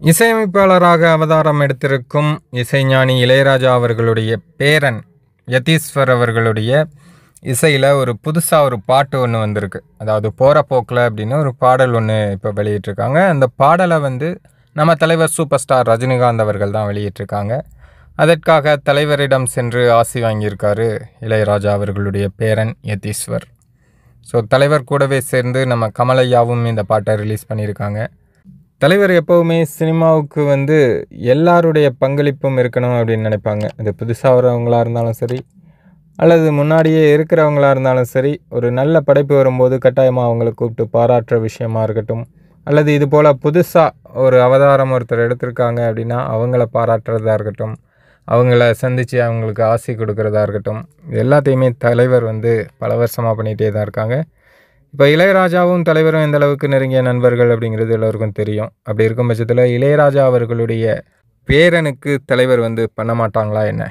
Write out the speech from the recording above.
இசையமைப்பாளராக அவதாரம் எடுத்திருக்கும் இசைஞானி இளையராஜா அவர்களுடைய பேரன் யதீஸ்வர் அவர்களுடைய இசையில் ஒரு புதுசாக ஒரு பாட்டு ஒன்று வந்திருக்கு. அதாவது போகிற போக்கில் அப்படின்னு ஒரு பாடல் ஒன்று இப்போ வெளியிட்டிருக்காங்க. அந்த பாடலை நம்ம தலைவர் சூப்பர் ஸ்டார் ரஜினிகாந்த் அவர்கள் தான் வெளியிட்டிருக்காங்க. அதற்காக தலைவரிடம் சென்று ஆசி வாங்கியிருக்காரு இளையராஜா அவர்களுடைய பேரன் யதீஸ்வர். ஸோ தலைவர் கூடவே சேர்ந்து நம்ம கமலையாவும் இந்த பாட்டை ரிலீஸ் பண்ணியிருக்காங்க. தலைவர் எப்போவுமே சினிமாவுக்கு எல்லாருடைய பங்களிப்பும் இருக்கணும் அப்படின்னு நினைப்பாங்க. அது புதுசாக வரவங்களாக இருந்தாலும் சரி, அல்லது முன்னாடியே இருக்கிறவங்களாக இருந்தாலும் சரி, ஒரு நல்ல படைப்பு வரும்போது கட்டாயமாக அவங்கள கூப்பிட்டு பாராட்டுற விஷயமா இருக்கட்டும், அல்லது இது போல் புதுசாக ஒரு அவதாரம் ஒருத்தர் எடுத்திருக்காங்க அப்படின்னா அவங்கள பாராட்டுறதா இருக்கட்டும், அவங்கள சந்தித்து அவங்களுக்கு ஆசி கொடுக்குறதா இருக்கட்டும், இது எல்லாத்தையுமே தலைவர் பல வருஷமாக பண்ணிகிட்டே தான் இருக்காங்க. இப்போ இளையராஜாவும் தலைவரும் எந்த அளவுக்கு நெருங்கிய நண்பர்கள் அப்படிங்கிறது எல்லோருக்கும் தெரியும். அப்படி இருக்கும் பட்சத்தில் இளையராஜா அவர்களுடைய பேரனுக்கு தலைவர் பண்ண மாட்டாங்களா என்ன?